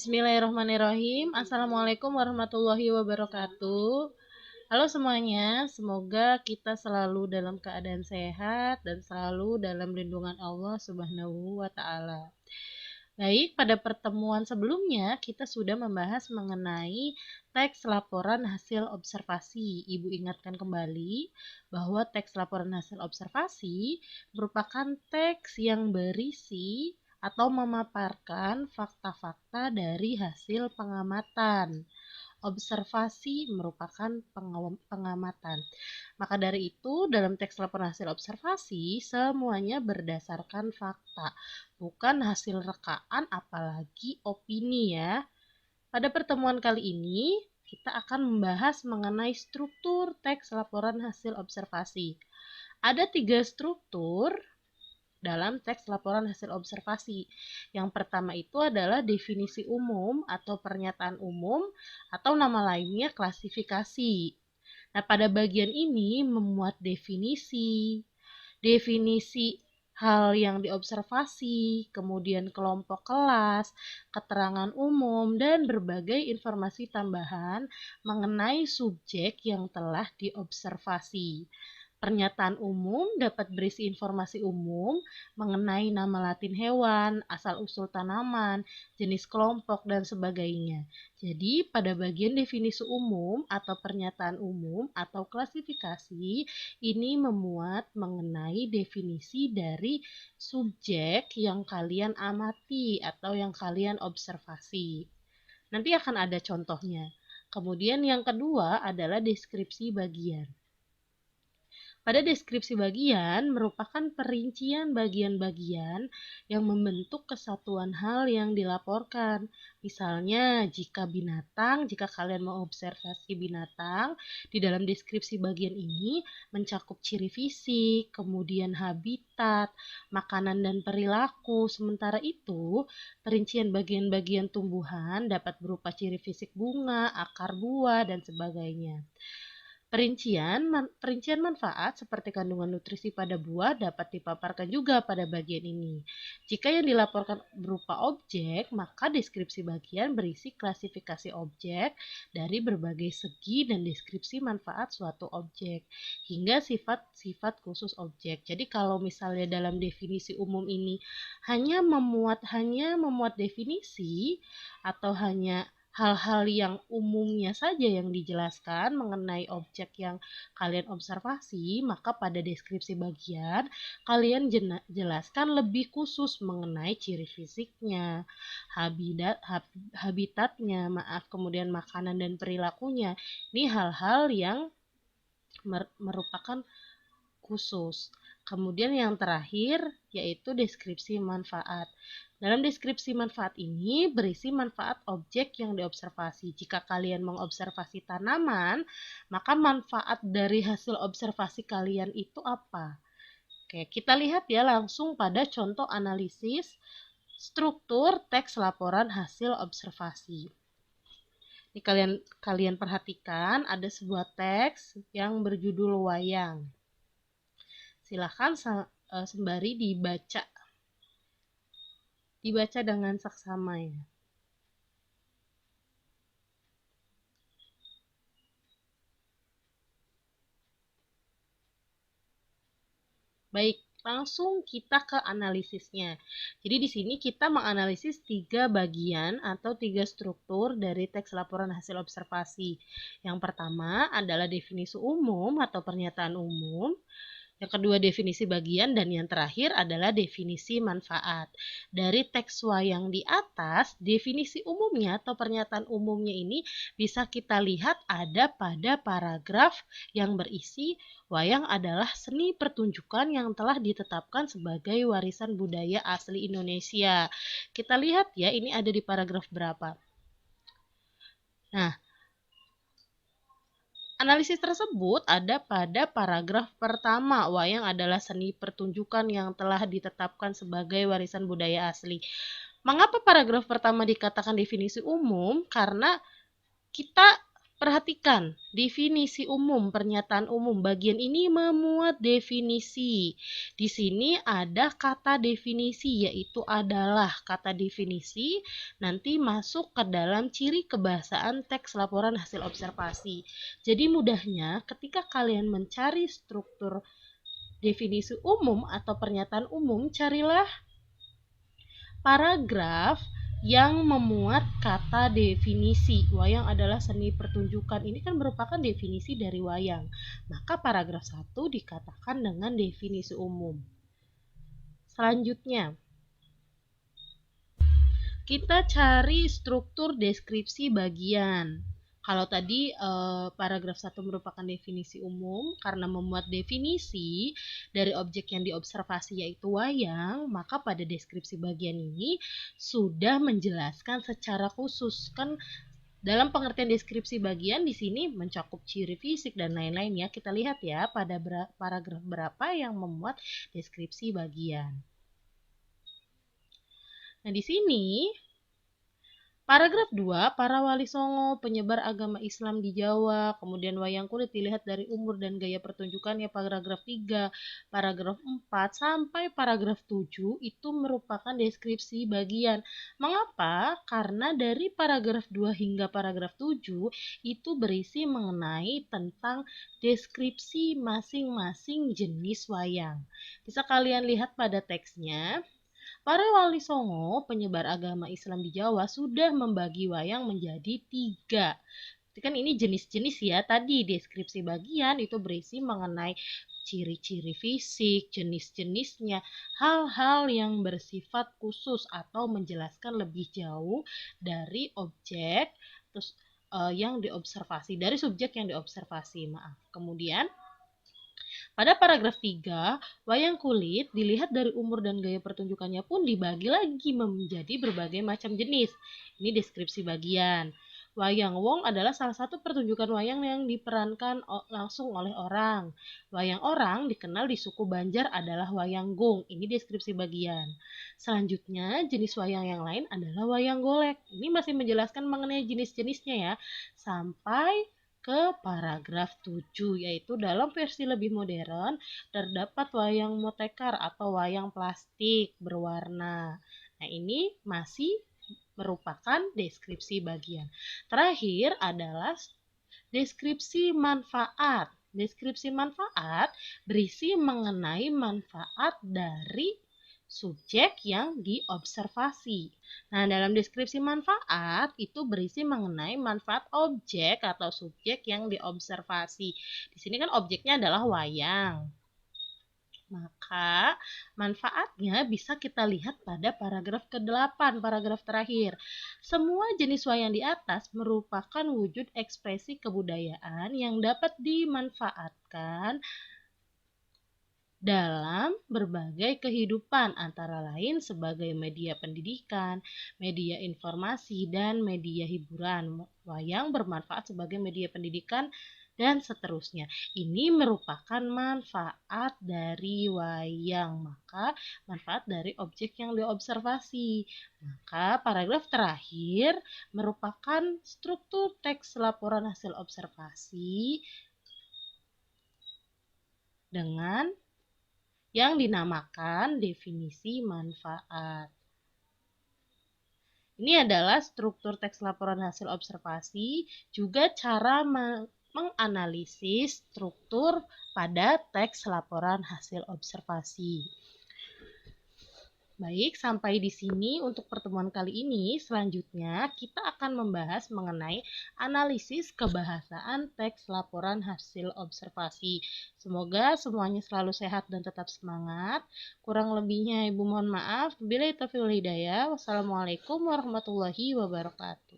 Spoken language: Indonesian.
Bismillahirrahmanirrahim. Assalamualaikum warahmatullahi wabarakatuh. Halo semuanya, semoga kita selalu dalam keadaan sehat dan selalu dalam lindungan Allah Subhanahu wa Ta'ala. Baik, pada pertemuan sebelumnya kita sudah membahas mengenai teks laporan hasil observasi. Ibu ingatkan kembali bahwa teks laporan hasil observasi merupakan teks yang berisi atau memaparkan fakta-fakta dari hasil pengamatan. Observasi merupakan pengamatan. Maka dari itu, dalam teks laporan hasil observasi, semuanya berdasarkan fakta, bukan hasil rekaan apalagi opini ya. Pada pertemuan kali ini, kita akan membahas mengenai struktur teks laporan hasil observasi. Ada 3 struktur dalam teks laporan hasil observasi. Yang pertama itu adalah definisi umum atau pernyataan umum atau nama lainnya klasifikasi. Nah, pada bagian ini memuat definisi hal yang diobservasi, kemudian kelompok kelas, keterangan umum, dan berbagai informasi tambahan mengenai subjek yang telah diobservasi. Pernyataan umum dapat berisi informasi umum mengenai nama latin hewan, asal-usul tanaman, jenis kelompok, dan sebagainya. Jadi, pada bagian definisi umum atau pernyataan umum atau klasifikasi, ini memuat mengenai definisi dari subjek yang kalian amati atau yang kalian observasi. Nanti akan ada contohnya. Kemudian yang kedua adalah deskripsi bagian. Pada deskripsi bagian merupakan perincian bagian-bagian yang membentuk kesatuan hal yang dilaporkan. Misalnya, jika kalian mengobservasi binatang, di dalam deskripsi bagian ini mencakup ciri fisik, kemudian habitat, makanan dan perilaku. Sementara itu, perincian bagian-bagian tumbuhan dapat berupa ciri fisik bunga, akar buah, dan sebagainya. Perincian manfaat seperti kandungan nutrisi pada buah dapat dipaparkan juga pada bagian ini. Jika yang dilaporkan berupa objek, maka deskripsi bagian berisi klasifikasi objek dari berbagai segi dan deskripsi manfaat suatu objek, hingga sifat-sifat khusus objek. Jadi kalau misalnya dalam definisi umum ini hanya memuat definisi atau hanya hal-hal yang umumnya saja yang dijelaskan mengenai objek yang kalian observasi, maka pada deskripsi bagian kalian jelaskan lebih khusus mengenai ciri fisiknya, habitatnya, kemudian makanan dan perilakunya. Ini hal-hal yang merupakan khusus. Kemudian yang terakhir yaitu deskripsi manfaat. Dalam deskripsi manfaat ini berisi manfaat objek yang diobservasi. Jika kalian mengobservasi tanaman, maka manfaat dari hasil observasi kalian itu apa? Oke, kita lihat ya langsung pada contoh analisis struktur teks laporan hasil observasi. Ini kalian perhatikan ada sebuah teks yang berjudul wayang. Silahkan sembari dibaca dengan saksama ya. Baik, langsung kita ke analisisnya. Jadi di sini kita menganalisis 3 bagian atau 3 struktur dari teks laporan hasil observasi. Yang pertama adalah definisi umum atau pernyataan umum. Yang kedua definisi bagian, dan yang terakhir adalah definisi manfaat. Dari teks wayang di atas, definisi umumnya atau pernyataan umumnya ini bisa kita lihat ada pada paragraf yang berisi wayang adalah seni pertunjukan yang telah ditetapkan sebagai warisan budaya asli Indonesia. Kita lihat ya, ini ada di paragraf berapa. Nah, analisis tersebut ada pada paragraf pertama, wayang adalah seni pertunjukan yang telah ditetapkan sebagai warisan budaya asli. Mengapa paragraf pertama dikatakan definisi umum? Karena kita Perhatikan, definisi umum, pernyataan umum. Bagian ini memuat definisi. Di sini ada kata definisi, yaitu adalah kata definisi nanti masuk ke dalam ciri kebahasaan teks laporan hasil observasi. Jadi mudahnya ketika kalian mencari struktur definisi umum atau pernyataan umum, carilah paragraf yang memuat kata definisi. Wayang adalah seni pertunjukan. Ini kan merupakan definisi dari wayang. Maka paragraf 1 dikatakan dengan definisi umum. Selanjutnya, kita cari struktur deskripsi bagian. Kalau tadi paragraf 1 merupakan definisi umum karena memuat definisi dari objek yang diobservasi yaitu wayang, maka pada deskripsi bagian ini sudah menjelaskan secara khusus. Kan dalam pengertian deskripsi bagian di sini mencakup ciri fisik dan lain-lain ya. Kita lihat ya pada paragraf berapa yang memuat deskripsi bagian. Nah, di sini paragraf 2, para wali songo, penyebar agama Islam di Jawa, kemudian wayang kulit dilihat dari umur dan gaya pertunjukannya, paragraf 3, paragraf 4, sampai paragraf 7 itu merupakan deskripsi bagian. Mengapa? Karena dari paragraf 2 hingga paragraf 7 itu berisi mengenai tentang deskripsi masing-masing jenis wayang. Bisa kalian lihat pada teksnya. Para wali songo, penyebar agama Islam di Jawa, sudah membagi wayang menjadi 3. Kan ini jenis-jenis ya. Tadi deskripsi bagian itu berisi mengenai ciri-ciri fisik, jenis-jenisnya, hal-hal yang bersifat khusus atau menjelaskan lebih jauh dari objek terus yang diobservasi, dari subjek yang diobservasi, maaf. Kemudian pada paragraf 3, wayang kulit dilihat dari umur dan gaya pertunjukannya pun dibagi lagi menjadi berbagai macam jenis. Ini deskripsi bagian. Wayang wong adalah salah satu pertunjukan wayang yang diperankan langsung oleh orang. Wayang orang dikenal di suku Banjar adalah wayang gung. Ini deskripsi bagian. Selanjutnya, jenis wayang yang lain adalah wayang golek. Ini masih menjelaskan mengenai jenis-jenisnya ya. Sampai ke paragraf 7, yaitu dalam versi lebih modern terdapat wayang motekar atau wayang plastik berwarna. Nah, ini masih merupakan deskripsi bagian. Terakhir adalah deskripsi manfaat. Deskripsi manfaat berisi mengenai manfaat dari subjek yang diobservasi. Nah, dalam deskripsi manfaat itu berisi mengenai manfaat objek atau subjek yang diobservasi. Di sini kan objeknya adalah wayang. Maka manfaatnya bisa kita lihat pada paragraf ke-8, paragraf terakhir. Semua jenis wayang di atas merupakan wujud ekspresi kebudayaan yang dapat dimanfaatkan dalam berbagai kehidupan, antara lain sebagai media pendidikan, media informasi, dan media hiburan. Wayang bermanfaat sebagai media pendidikan dan seterusnya. Ini merupakan manfaat dari wayang, maka manfaat dari objek yang diobservasi. Maka paragraf terakhir merupakan struktur teks laporan hasil observasi dengan yang dinamakan definisi manfaat. Ini adalah struktur teks laporan hasil observasi, juga cara menganalisis struktur pada teks laporan hasil observasi. Baik, sampai di sini untuk pertemuan kali ini. Selanjutnya, kita akan membahas mengenai analisis kebahasaan teks laporan hasil observasi. Semoga semuanya selalu sehat dan tetap semangat. Kurang lebihnya Ibu mohon maaf. Wabillahi taufiq wal hidayah. Wassalamualaikum warahmatullahi wabarakatuh.